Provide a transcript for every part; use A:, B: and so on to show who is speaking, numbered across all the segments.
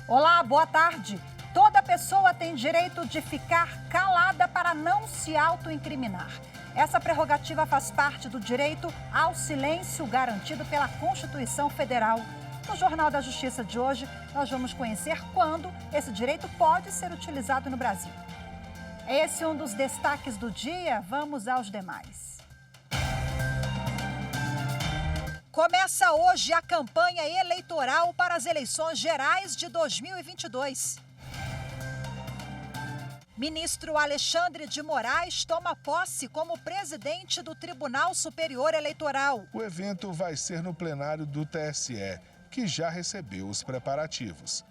A: Olá, boa tarde. Toda pessoa tem direito de ficar calada para não se autoincriminar. Essa prerrogativa faz parte do direito ao silêncio garantido pela Constituição Federal. No Jornal da Justiça de hoje, nós vamos conhecer quando esse direito pode ser utilizado no Brasil. Esse é um dos destaques do dia. Vamos aos demais. Começa hoje a campanha eleitoral para as eleições gerais de 2022. Ministro Alexandre de Moraes toma posse como presidente do Tribunal Superior Eleitoral.
B: O evento vai ser no plenário do TSE, que já recebeu os preparativos.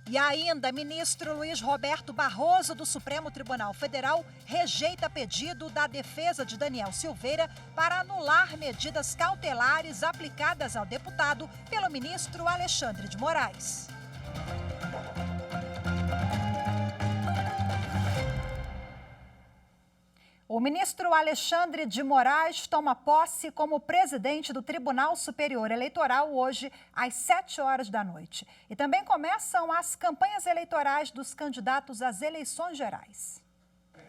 A: E ainda, ministro Luiz Roberto Barroso, do Supremo Tribunal Federal, rejeita pedido da defesa de Daniel Silveira para anular medidas cautelares aplicadas ao deputado pelo ministro Alexandre de Moraes. O ministro Alexandre de Moraes toma posse como presidente do Tribunal Superior Eleitoral hoje, às 7 horas da noite. E também começam as campanhas eleitorais dos candidatos às eleições gerais.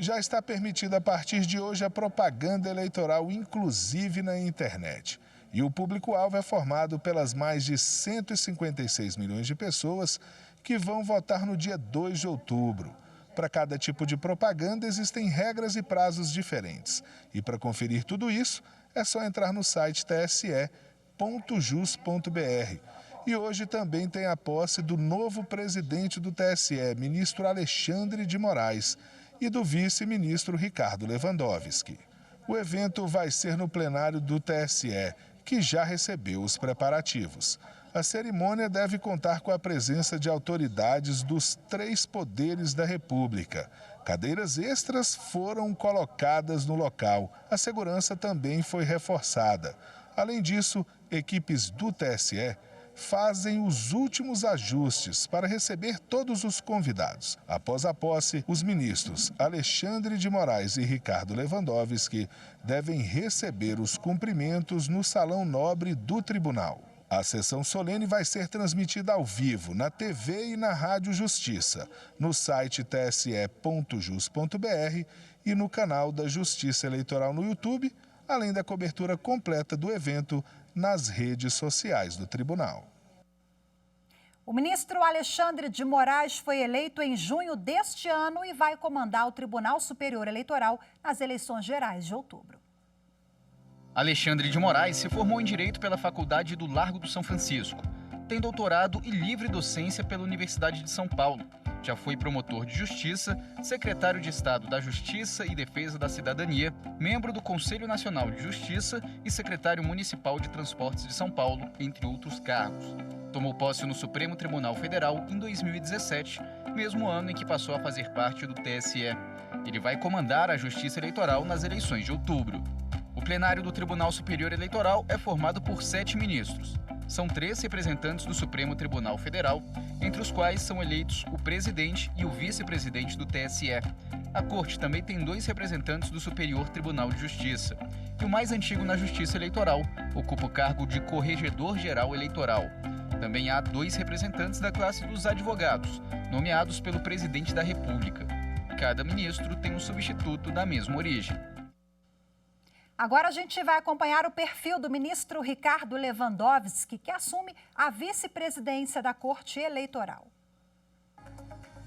B: Já está permitida a partir de hoje a propaganda eleitoral, inclusive na internet. E o público-alvo é formado pelas mais de 156 milhões de pessoas que vão votar no dia 2 de outubro. Para cada tipo de propaganda existem regras e prazos diferentes. E para conferir tudo isso, é só entrar no site tse.jus.br. E hoje também tem a posse do novo presidente do TSE, ministro Alexandre de Moraes, e do vice-ministro Ricardo Lewandowski. O evento vai ser no plenário do TSE, que já recebeu os preparativos. A cerimônia deve contar com a presença de autoridades dos 3 poderes da República. Cadeiras extras foram colocadas no local. A segurança também foi reforçada. Além disso, equipes do TSE fazem os últimos ajustes para receber todos os convidados. Após a posse, os ministros Alexandre de Moraes e Ricardo Lewandowski devem receber os cumprimentos no Salão Nobre do Tribunal. A sessão solene vai ser transmitida ao vivo na TV e na Rádio Justiça, no site tse.jus.br e no canal da Justiça Eleitoral no YouTube, além da cobertura completa do evento nas redes sociais do Tribunal.
A: O ministro Alexandre de Moraes foi eleito em junho deste ano e vai comandar o Tribunal Superior Eleitoral nas eleições gerais de outubro.
C: Alexandre de Moraes se formou em Direito pela Faculdade do Largo do São Francisco. Tem doutorado e livre docência pela Universidade de São Paulo. Já foi promotor de Justiça, secretário de Estado da Justiça e Defesa da Cidadania, membro do Conselho Nacional de Justiça e secretário municipal de Transportes de São Paulo, entre outros cargos. Tomou posse no Supremo Tribunal Federal em 2017, mesmo ano em que passou a fazer parte do TSE. Ele vai comandar a Justiça Eleitoral nas eleições de outubro. O plenário do Tribunal Superior Eleitoral é formado por 7 ministros. São 3 representantes do Supremo Tribunal Federal, entre os quais são eleitos o presidente e o vice-presidente do TSE. A Corte também tem 2 representantes do Superior Tribunal de Justiça. E o mais antigo na Justiça Eleitoral ocupa o cargo de Corregedor-Geral Eleitoral. Também há 2 representantes da classe dos advogados, nomeados pelo Presidente da República. Cada ministro tem um substituto da mesma origem.
A: Agora a gente vai acompanhar o perfil do ministro Ricardo Lewandowski, que assume a vice-presidência da Corte Eleitoral.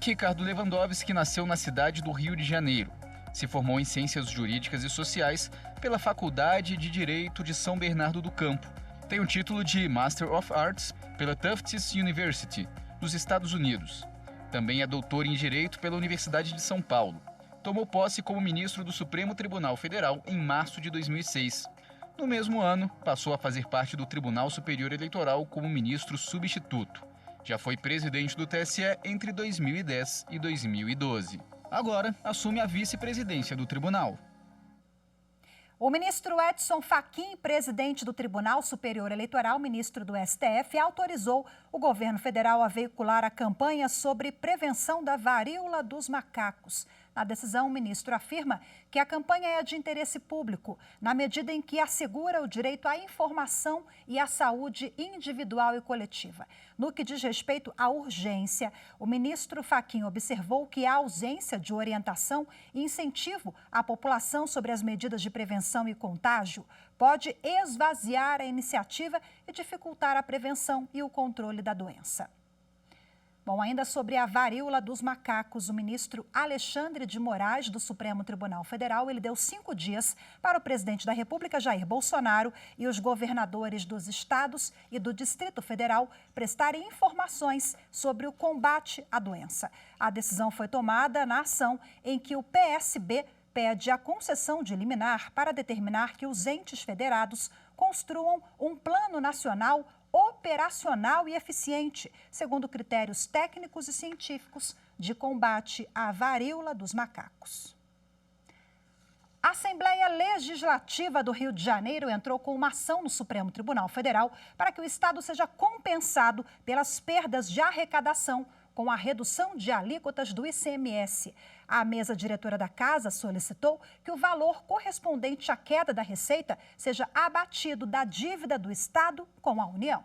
C: Ricardo Lewandowski nasceu na cidade do Rio de Janeiro. Se formou em Ciências Jurídicas e Sociais pela Faculdade de Direito de São Bernardo do Campo. Tem o título de Master of Arts pela Tufts University, dos Estados Unidos. Também é doutor em Direito pela Universidade de São Paulo. Tomou posse como ministro do Supremo Tribunal Federal em março de 2006. No mesmo ano, passou a fazer parte do Tribunal Superior Eleitoral como ministro substituto. Já foi presidente do TSE entre 2010 e 2012. Agora, assume a vice-presidência do tribunal.
A: O ministro Edson Fachin, presidente do Tribunal Superior Eleitoral, ministro do STF, autorizou o governo federal a veicular a campanha sobre prevenção da varíola dos macacos. Na decisão, o ministro afirma que a campanha é de interesse público, na medida em que assegura o direito à informação e à saúde individual e coletiva. No que diz respeito à urgência, o ministro Fachin observou que a ausência de orientação e incentivo à população sobre as medidas de prevenção e contágio pode esvaziar a iniciativa e dificultar a prevenção e o controle da doença. Bom, ainda sobre a varíola dos macacos, o ministro Alexandre de Moraes, do Supremo Tribunal Federal, ele deu 5 dias para o presidente da República, Jair Bolsonaro, e os governadores dos estados e do Distrito Federal prestarem informações sobre o combate à doença. A decisão foi tomada na ação em que o PSB pede a concessão de liminar para determinar que os entes federados construam um plano nacional operacional e eficiente, segundo critérios técnicos e científicos de combate à varíola dos macacos. A Assembleia Legislativa do Rio de Janeiro entrou com uma ação no Supremo Tribunal Federal para que o Estado seja compensado pelas perdas de arrecadação com a redução de alíquotas do ICMS. A mesa diretora da Casa solicitou que o valor correspondente à queda da receita seja abatido da dívida do Estado com a União.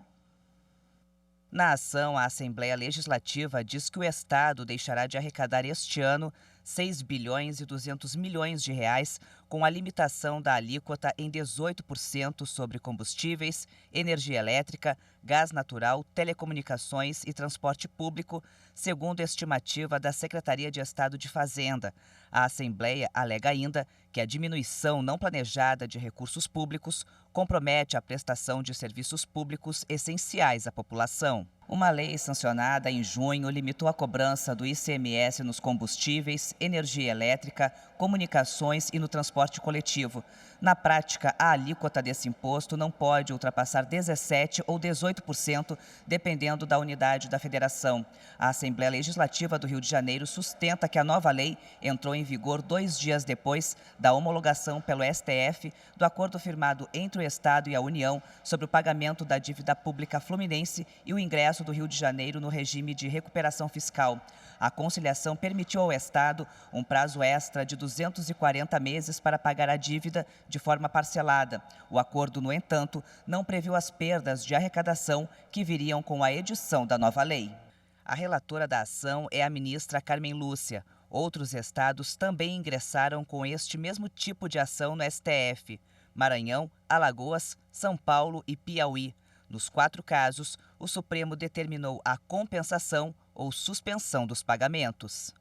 D: Na ação, a Assembleia Legislativa diz que o Estado deixará de arrecadar este ano 6 bilhões e 200 milhões de reais com a limitação da alíquota em 18% sobre combustíveis, energia elétrica, gás natural, telecomunicações e transporte público, segundo a estimativa da Secretaria de Estado de Fazenda. A Assembleia alega ainda que a diminuição não planejada de recursos públicos compromete a prestação de serviços públicos essenciais à população. Uma lei sancionada em junho limitou a cobrança do ICMS nos combustíveis, energia elétrica, comunicações e no transporte coletivo. Na prática, a alíquota desse imposto não pode ultrapassar 17% ou 18%, dependendo da unidade da federação. A Assembleia Legislativa do Rio de Janeiro sustenta que a nova lei entrou em vigor 2 dias depois da homologação pelo STF do acordo firmado entre o Estado e a União sobre o pagamento da dívida pública fluminense e o ingresso do Rio de Janeiro no regime de recuperação fiscal. A conciliação permitiu ao Estado um prazo extra de 240 meses para pagar a dívida de forma parcelada. O acordo, no entanto, não previu as perdas de arrecadação que viriam com a edição da nova lei. A relatora da ação é a ministra Carmen Lúcia. Outros estados também ingressaram com este mesmo tipo de ação no STF: Maranhão, Alagoas, São Paulo e Piauí. Nos 4 casos, o Supremo determinou a compensação ou suspensão dos pagamentos.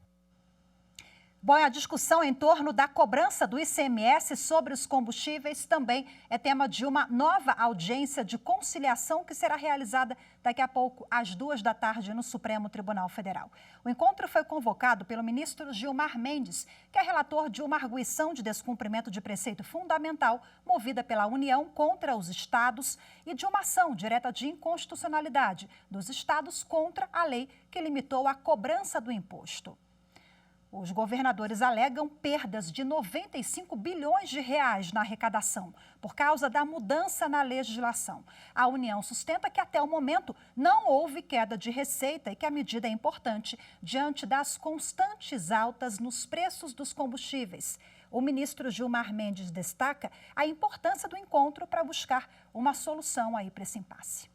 A: Bom, a discussão em torno da cobrança do ICMS sobre os combustíveis também é tema de uma nova audiência de conciliação que será realizada daqui a pouco, às 14h, no Supremo Tribunal Federal. O encontro foi convocado pelo ministro Gilmar Mendes, que é relator de uma arguição de descumprimento de preceito fundamental movida pela União contra os estados e de uma ação direta de inconstitucionalidade dos estados contra a lei que limitou a cobrança do imposto. Os governadores alegam perdas de 95 bilhões de reais na arrecadação por causa da mudança na legislação. A União sustenta que até o momento não houve queda de receita e que a medida é importante diante das constantes altas nos preços dos combustíveis. O ministro Gilmar Mendes destaca a importância do encontro para buscar uma solução aí para esse impasse.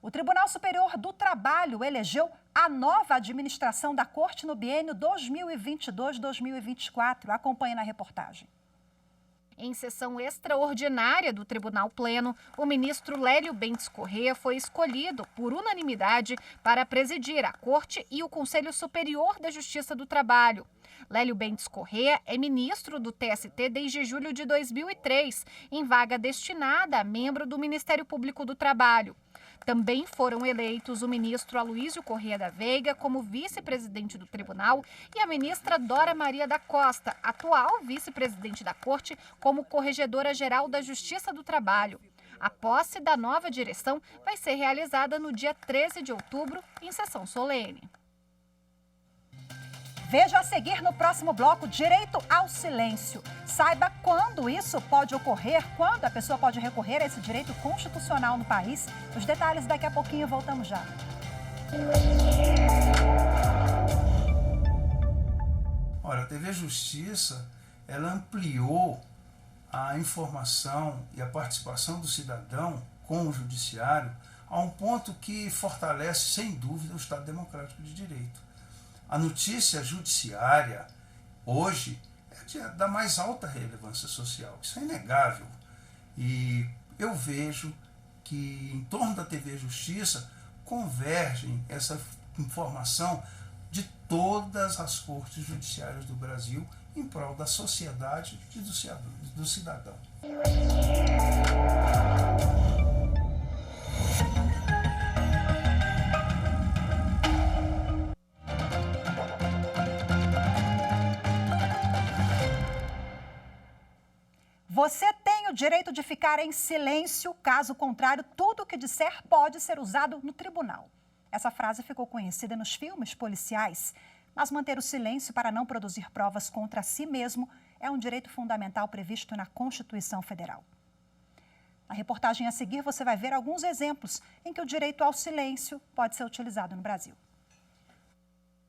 A: O Tribunal Superior do Trabalho elegeu a nova administração da Corte no biênio 2022-2024. Acompanhe na reportagem.
E: Em sessão extraordinária do Tribunal Pleno, o ministro Lélio Bentes Corrêa foi escolhido por unanimidade para presidir a Corte e o Conselho Superior da Justiça do Trabalho. Lélio Bentes Corrêa é ministro do TST desde julho de 2003, em vaga destinada a membro do Ministério Público do Trabalho. Também foram eleitos o ministro Aloísio Corrêa da Veiga como vice-presidente do tribunal e a ministra Dora Maria da Costa, atual vice-presidente da Corte, como corregedora-geral da Justiça do Trabalho. A posse da nova direção vai ser realizada no dia 13 de outubro, em sessão solene.
A: Veja a seguir no próximo bloco: direito ao silêncio. Saiba quando isso pode ocorrer, quando a pessoa pode recorrer a esse direito constitucional no país. Os detalhes daqui a pouquinho, voltamos já.
F: TV Justiça, ela ampliou a informação e a participação do cidadão com o judiciário a um ponto que fortalece, sem dúvida, o Estado Democrático de Direito. A notícia judiciária, hoje, é da mais alta relevância social. Isso é inegável. E eu vejo que, em torno da TV Justiça, convergem essa informação de todas as cortes judiciárias do Brasil em prol da sociedade e do cidadão.
A: Você tem o direito de ficar em silêncio, caso contrário, tudo o que disser pode ser usado no tribunal. Essa frase ficou conhecida nos filmes policiais, mas manter o silêncio para não produzir provas contra si mesmo é um direito fundamental previsto na Constituição Federal. Na reportagem a seguir, você vai ver alguns exemplos em que o direito ao silêncio pode ser utilizado no Brasil.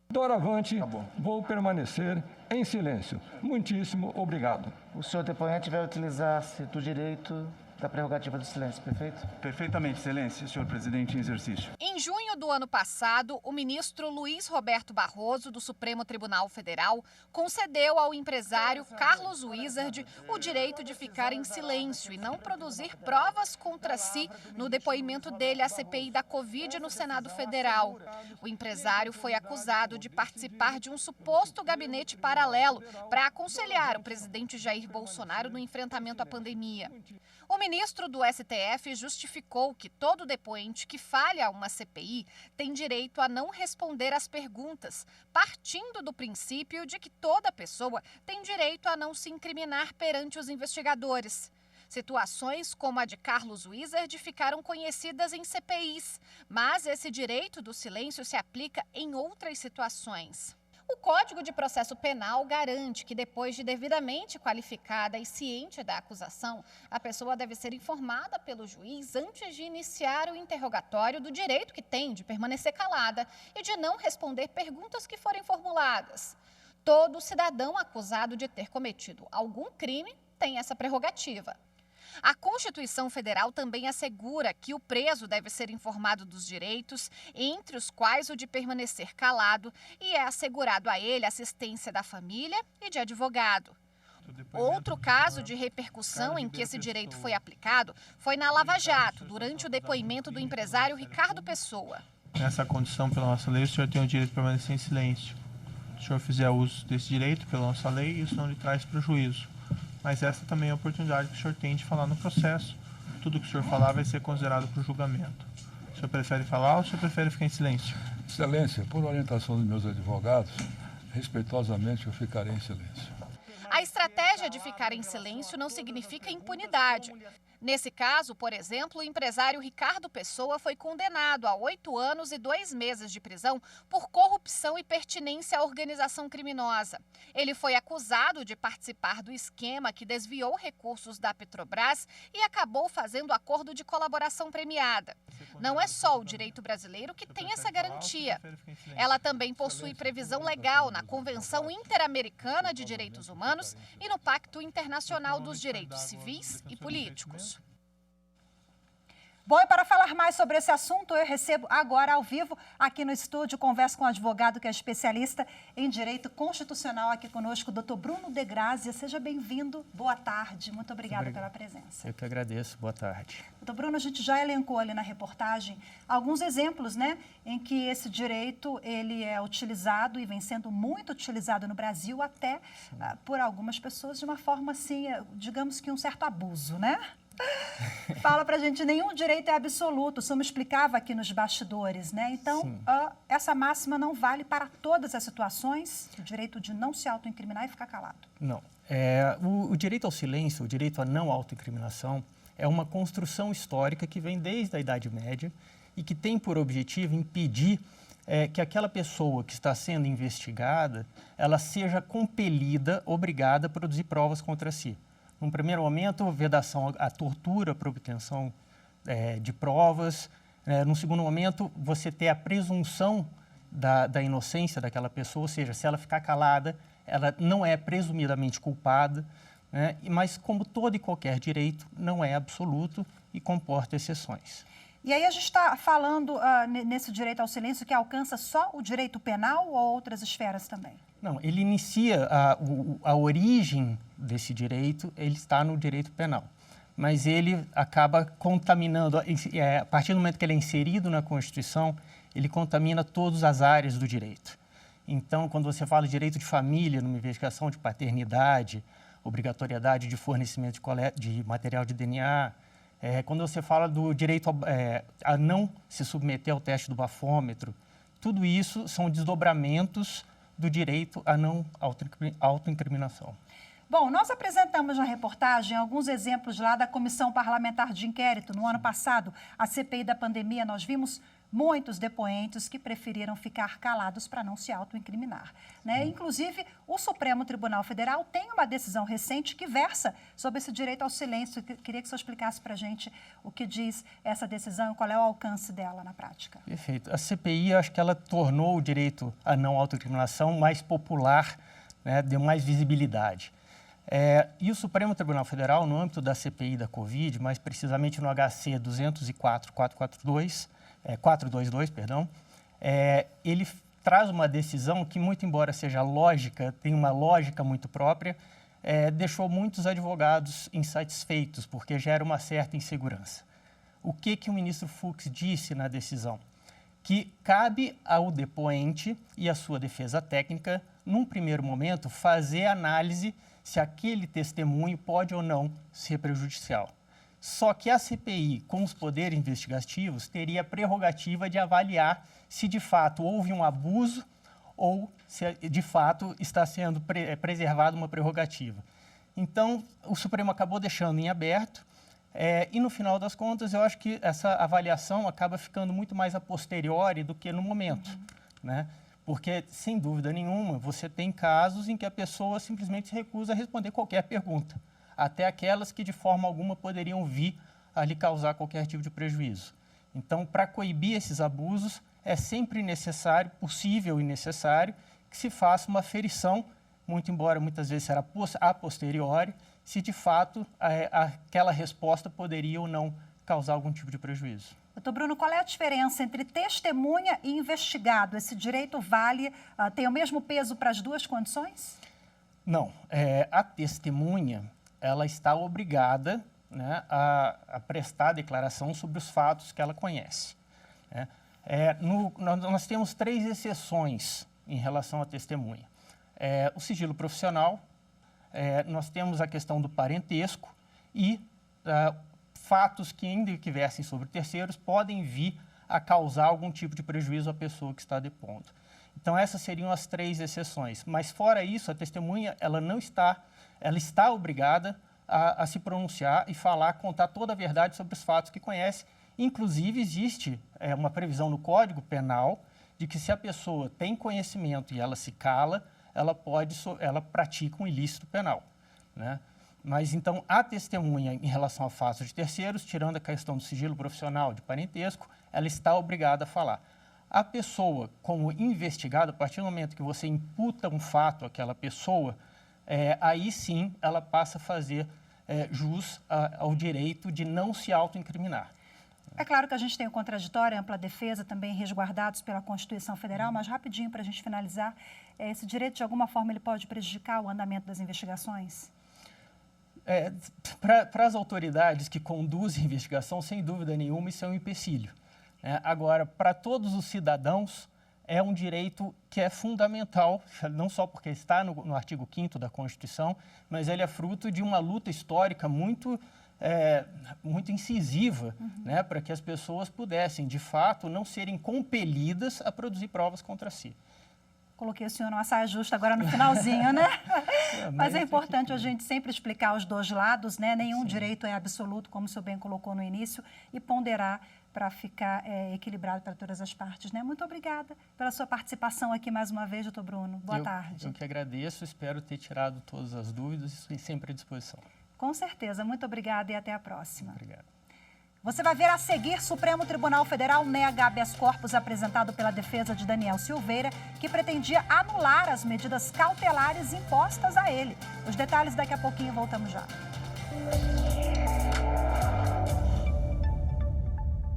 G: Doravante, vou permanecer em silêncio. Muitíssimo obrigado.
H: O senhor depoente vai utilizar-se do direito da prerrogativa do silêncio, perfeito?
I: Perfeitamente, excelência, senhor presidente em exercício.
E: Em junho do ano passado, o ministro Luiz Roberto Barroso, do Supremo Tribunal Federal, concedeu ao empresário Carlos Wizard o direito de ficar em silêncio e não produzir provas contra si no depoimento dele à CPI da Covid no Senado Federal. O empresário foi acusado de participar de um suposto gabinete paralelo para aconselhar o presidente Jair Bolsonaro no enfrentamento à pandemia. O ministro do STF justificou que todo depoente que fale a uma CPI tem direito a não responder às perguntas, partindo do princípio de que toda pessoa tem direito a não se incriminar perante os investigadores. Situações como a de Carlos Wizard ficaram conhecidas em CPIs, mas esse direito do silêncio se aplica em outras situações. O Código de Processo Penal garante que, depois de devidamente qualificada e ciente da acusação, a pessoa deve ser informada pelo juiz antes de iniciar o interrogatório do direito que tem de permanecer calada e de não responder perguntas que forem formuladas. Todo cidadão acusado de ter cometido algum crime tem essa prerrogativa. A Constituição Federal também assegura que o preso deve ser informado dos direitos, entre os quais o de permanecer calado, e é assegurado a ele assistência da família e de advogado. Outro caso de repercussão em que esse direito foi aplicado foi na Lava Jato, durante o depoimento do empresário Ricardo Pessoa.
I: Nessa condição, pela nossa lei, o senhor tem o direito de permanecer em silêncio. Se o senhor fizer uso desse direito, pela nossa lei, isso não lhe traz prejuízo. Mas essa também é a oportunidade que o senhor tem de falar no processo. Tudo que o senhor falar vai ser considerado para o julgamento. O senhor prefere falar ou o senhor prefere ficar em silêncio?
G: Excelência, por orientação dos meus advogados, respeitosamente eu ficarei em silêncio.
E: A estratégia de ficar em silêncio não significa impunidade. Nesse caso, por exemplo, o empresário Ricardo Pessoa foi condenado a 8 anos e 2 meses de prisão por corrupção e pertinência à organização criminosa. Ele foi acusado de participar do esquema que desviou recursos da Petrobras e acabou fazendo acordo de colaboração premiada. Não é só o direito brasileiro que tem essa garantia. Ela também possui previsão legal na Convenção Interamericana de Direitos Humanos e no Pacto Internacional dos Direitos Civis e Políticos.
A: Bom, e para falar mais sobre esse assunto, eu recebo agora ao vivo, aqui no estúdio, converso com um advogado que é especialista em direito constitucional aqui conosco, doutor Bruno De Grazia. Seja bem-vindo, boa tarde, muito obrigada pela presença.
J: Eu que agradeço, boa tarde.
A: Doutor Bruno, a gente já elencou ali na reportagem alguns exemplos, né, em que esse direito ele é utilizado e vem sendo muito utilizado no Brasil, até por algumas pessoas de uma forma assim, digamos que um certo abuso, né? Fala pra gente, nenhum direito é absoluto, o senhor me explicava aqui nos bastidores, né? Então, essa máxima não vale para todas as situações, o direito de não se autoincriminar e ficar calado.
J: Não. O direito ao silêncio, o direito à não autoincriminação, é uma construção histórica que vem desde a Idade Média e que tem por objetivo impedir que aquela pessoa que está sendo investigada, ela seja compelida, obrigada a produzir provas contra si. Num primeiro momento, vedação à tortura para obtenção de provas. Num segundo momento, você ter a presunção da inocência daquela pessoa, ou seja, se ela ficar calada, ela não é presumidamente culpada, né? Mas como todo e qualquer direito, não é absoluto e comporta exceções.
A: E aí a gente está falando nesse direito ao silêncio que alcança só o direito penal ou outras esferas também?
J: Não, ele inicia a origem desse direito, ele está no direito penal. Mas ele acaba contaminando, a partir do momento que ele é inserido na Constituição, ele contamina todas as áreas do direito. Então, quando você fala de direito de família, numa investigação de paternidade, obrigatoriedade de fornecimento de material de DNA, quando você fala do direito a não se submeter ao teste do bafômetro, tudo isso são desdobramentos do direito à não autoincriminação.
A: Bom, nós apresentamos na reportagem alguns exemplos lá da Comissão Parlamentar de Inquérito. No ano passado, a CPI da pandemia, nós vimos muitos depoentes que preferiram ficar calados para não se autoincriminar, né? Inclusive, o Supremo Tribunal Federal tem uma decisão recente que versa sobre esse direito ao silêncio. Queria que o senhor explicasse para a gente o que diz essa decisão e qual é o alcance dela na prática.
J: Perfeito. A CPI, acho que ela tornou o direito à não autoincriminação mais popular, né? Deu mais visibilidade. E o Supremo Tribunal Federal, no âmbito da CPI da Covid, mais precisamente no HC 204.422, ele traz uma decisão que, muito embora seja lógica, tem uma lógica muito própria, deixou muitos advogados insatisfeitos, porque gera uma certa insegurança. O que o ministro Fux disse na decisão? Que cabe ao depoente e à sua defesa técnica, num primeiro momento, fazer análise se aquele testemunho pode ou não ser prejudicial. Só que a CPI, com os poderes investigativos, teria a prerrogativa de avaliar se de fato houve um abuso ou se de fato está sendo preservada uma prerrogativa. Então, o Supremo acabou deixando em aberto e, no final das contas, eu acho que essa avaliação acaba ficando muito mais a posteriori do que no momento, né? Porque, sem dúvida nenhuma, você tem casos em que a pessoa simplesmente se recusa a responder qualquer pergunta, até aquelas que, de forma alguma, poderiam vir a lhe causar qualquer tipo de prejuízo. Então, para coibir esses abusos, é sempre necessário, possível e necessário, que se faça uma aferição, muito embora muitas vezes será a posteriori, se de fato aquela resposta poderia ou não causar algum tipo de prejuízo.
A: Doutor Bruno, qual é a diferença entre testemunha e investigado? Esse direito tem o mesmo peso para as duas condições?
J: Não. A testemunha, ela está obrigada, né, a prestar declaração sobre os fatos que ela conhece, né? Nós temos 3 exceções em relação à testemunha. O sigilo profissional, nós temos a questão do parentesco e fatos que, ainda que versem sobre terceiros, podem vir a causar algum tipo de prejuízo à pessoa que está depondo. Então, essas seriam as 3 exceções. Mas, fora isso, a testemunha ela está obrigada a se pronunciar e contar toda a verdade sobre os fatos que conhece. Inclusive, existe uma previsão no Código Penal de que, se a pessoa tem conhecimento e ela se cala, ela pratica um ilícito penal, né? Mas, então, a testemunha, em relação a fatos de terceiros, tirando a questão do sigilo profissional, de parentesco, ela está obrigada a falar. A pessoa, como investigada, a partir do momento que você imputa um fato àquela pessoa, aí sim ela passa a fazer jus ao direito de não se autoincriminar.
A: É claro que a gente tem o contraditório, a ampla defesa, também resguardados pela Constituição Federal, mas rapidinho, para a gente finalizar, esse direito, de alguma forma, ele pode prejudicar o andamento das investigações?
J: Para as autoridades que conduzem a investigação, sem dúvida nenhuma, isso é um empecilho. Agora, para todos os cidadãos, é um direito que é fundamental, não só porque está no artigo 5º da Constituição, mas ele é fruto de uma luta histórica muito incisiva, né, para que as pessoas pudessem, de fato, não serem compelidas a produzir provas contra si.
A: Coloquei o senhor numa saia justa agora no finalzinho, né? Mas é importante a gente sempre explicar os dois lados, né? Nenhum direito é absoluto, como o senhor bem colocou no início, e ponderar para ficar equilibrado para todas as partes, né? Muito obrigada pela sua participação aqui mais uma vez, doutor Bruno. Boa tarde.
J: Eu que agradeço, espero ter tirado todas as dúvidas e sempre à disposição.
A: Com certeza. Muito obrigada e até a próxima.
J: Obrigado.
A: Você vai ver a seguir: Supremo Tribunal Federal nega habeas corpus apresentado pela defesa de Daniel Silveira, que pretendia anular as medidas cautelares impostas a ele. Os detalhes daqui a pouquinho, voltamos já.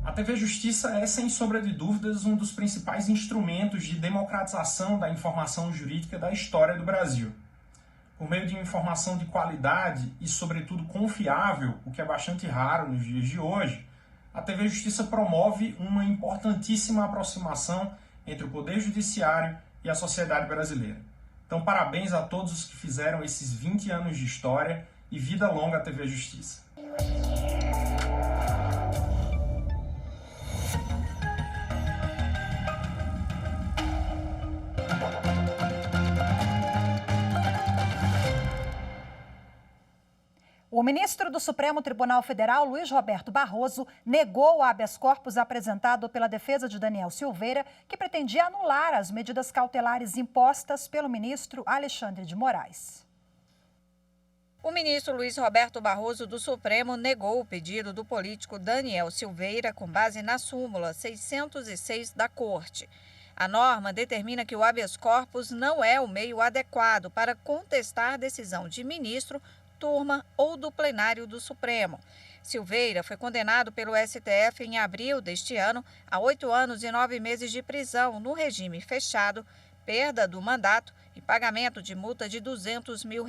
K: A TV Justiça é, sem sombra de dúvidas, um dos principais instrumentos de democratização da informação jurídica da história do Brasil. Por meio de informação de qualidade e, sobretudo, confiável, o que é bastante raro nos dias de hoje, a TV Justiça promove uma importantíssima aproximação entre o Poder Judiciário e a sociedade brasileira. Então, parabéns a todos os que fizeram esses 20 anos de história e vida longa à TV Justiça.
A: O ministro do Supremo Tribunal Federal, Luiz Roberto Barroso, negou o habeas corpus apresentado pela defesa de Daniel Silveira, que pretendia anular as medidas cautelares impostas pelo ministro Alexandre de Moraes.
L: O ministro Luiz Roberto Barroso do Supremo negou o pedido do político Daniel Silveira com base na súmula 606 da Corte. A norma determina que o habeas corpus não é o meio adequado para contestar decisão de ministro, turma ou do plenário do Supremo. Silveira foi condenado pelo STF em abril deste ano a 8 anos e 9 meses de prisão no regime fechado, perda do mandato e pagamento de multa de R$200 mil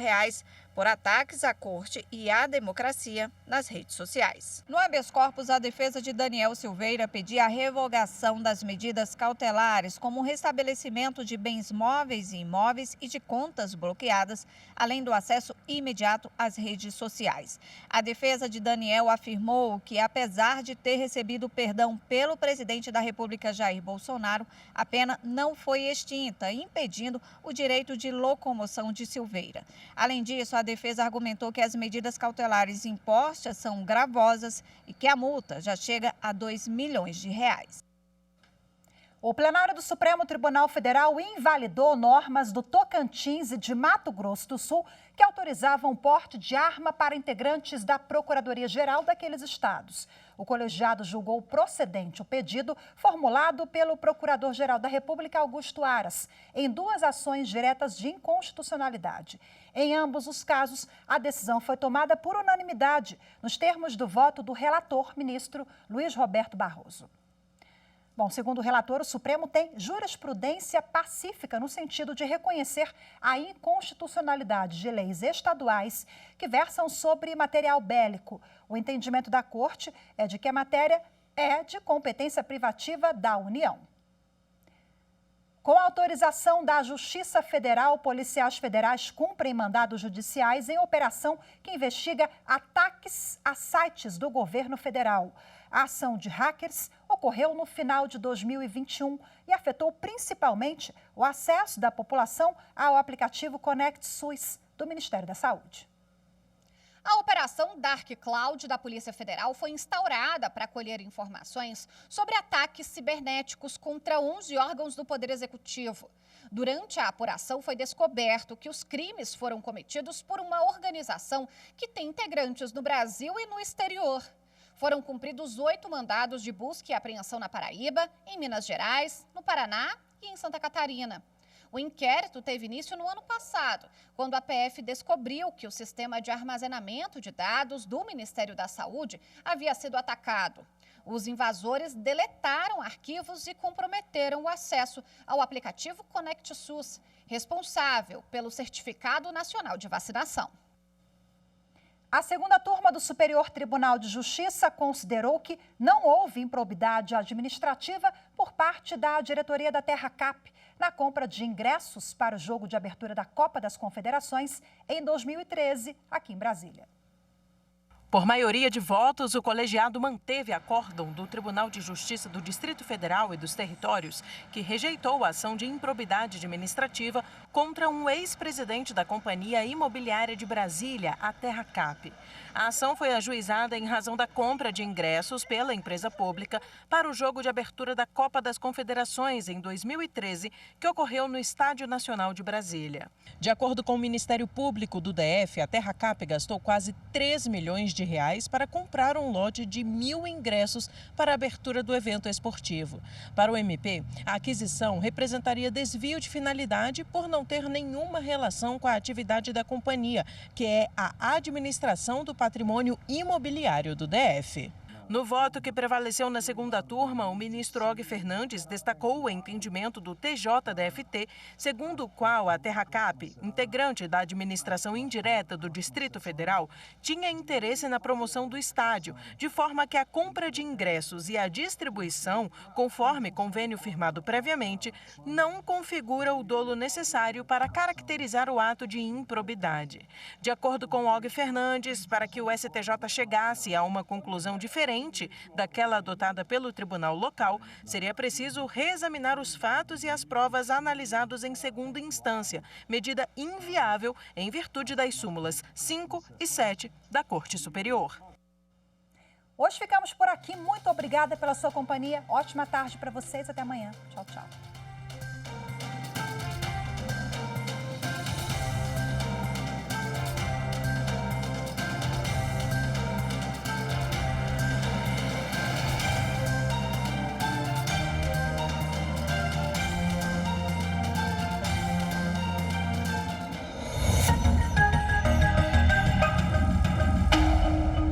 L: por ataques à corte e à democracia nas redes sociais. No habeas corpus, a defesa de Daniel Silveira pedia a revogação das medidas cautelares, como o restabelecimento de bens móveis e imóveis e de contas bloqueadas, além do acesso imediato às redes sociais. A defesa de Daniel afirmou que, apesar de ter recebido perdão pelo presidente da República, Jair Bolsonaro, a pena não foi extinta, impedindo o direito de locomoção de Silveira. Além disso, a defesa argumentou que as medidas cautelares impostas são gravosas e que a multa já chega a R$2 milhões.
A: O plenário do Supremo Tribunal Federal invalidou normas do Tocantins e de Mato Grosso do Sul que autorizavam o porte de arma para integrantes da Procuradoria-Geral daqueles estados. O colegiado julgou procedente o pedido formulado pelo Procurador-Geral da República, Augusto Aras, em 2 ações diretas de inconstitucionalidade. Em ambos os casos, a decisão foi tomada por unanimidade, nos termos do voto do relator, ministro Luiz Roberto Barroso. Bom, segundo o relator, o Supremo tem jurisprudência pacífica no sentido de reconhecer a inconstitucionalidade de leis estaduais que versam sobre material bélico. O entendimento da Corte é de que a matéria é de competência privativa da União. Com a autorização da Justiça Federal, policiais federais cumprem mandados judiciais em operação que investiga ataques a sites do governo federal. A ação de hackers ocorreu no final de 2021 e afetou principalmente o acesso da população ao aplicativo Conect SUS do Ministério da Saúde.
E: A Operação Dark Cloud da Polícia Federal foi instaurada para colher informações sobre ataques cibernéticos contra 11 órgãos do Poder Executivo. Durante a apuração, foi descoberto que os crimes foram cometidos por uma organização que tem integrantes no Brasil e no exterior. Foram cumpridos 8 mandados de busca e apreensão na Paraíba, em Minas Gerais, no Paraná e em Santa Catarina. O inquérito teve início no ano passado, quando a PF descobriu que o sistema de armazenamento de dados do Ministério da Saúde havia sido atacado. Os invasores deletaram arquivos e comprometeram o acesso ao aplicativo Conect SUS, responsável pelo Certificado Nacional de Vacinação.
A: A segunda turma do Superior Tribunal de Justiça considerou que não houve improbidade administrativa por parte da diretoria da Terra Cap na compra de ingressos para o jogo de abertura da Copa das Confederações em 2013, aqui em Brasília.
M: Por maioria de votos, o colegiado manteve acórdão do Tribunal de Justiça do Distrito Federal e dos Territórios, que rejeitou a ação de improbidade administrativa contra um ex-presidente da Companhia Imobiliária de Brasília, a Terra Cap. A ação foi ajuizada em razão da compra de ingressos pela empresa pública para o jogo de abertura da Copa das Confederações em 2013, que ocorreu no Estádio Nacional de Brasília. De acordo com o Ministério Público do DF, a Terra Cap gastou quase R$3 milhões de reais para comprar um lote de 1.000 ingressos para a abertura do evento esportivo. Para o MP, a aquisição representaria desvio de finalidade por não ter nenhuma relação com a atividade da companhia, que é a administração do patrimônio imobiliário do DF. No voto que prevaleceu na segunda turma, o ministro Og Fernandes destacou o entendimento do TJDFT, segundo o qual a Terracap, integrante da administração indireta do Distrito Federal, tinha interesse na promoção do estádio, de forma que a compra de ingressos e a distribuição, conforme convênio firmado previamente, não configura o dolo necessário para caracterizar o ato de improbidade. De acordo com Og Fernandes, para que o STJ chegasse a uma conclusão diferente daquela adotada pelo tribunal local, seria preciso reexaminar os fatos e as provas analisados em segunda instância, medida inviável em virtude das súmulas 5 e 7 da Corte Superior.
A: Hoje ficamos por aqui. Muito obrigada pela sua companhia. Ótima tarde para vocês. Até amanhã. Tchau, tchau.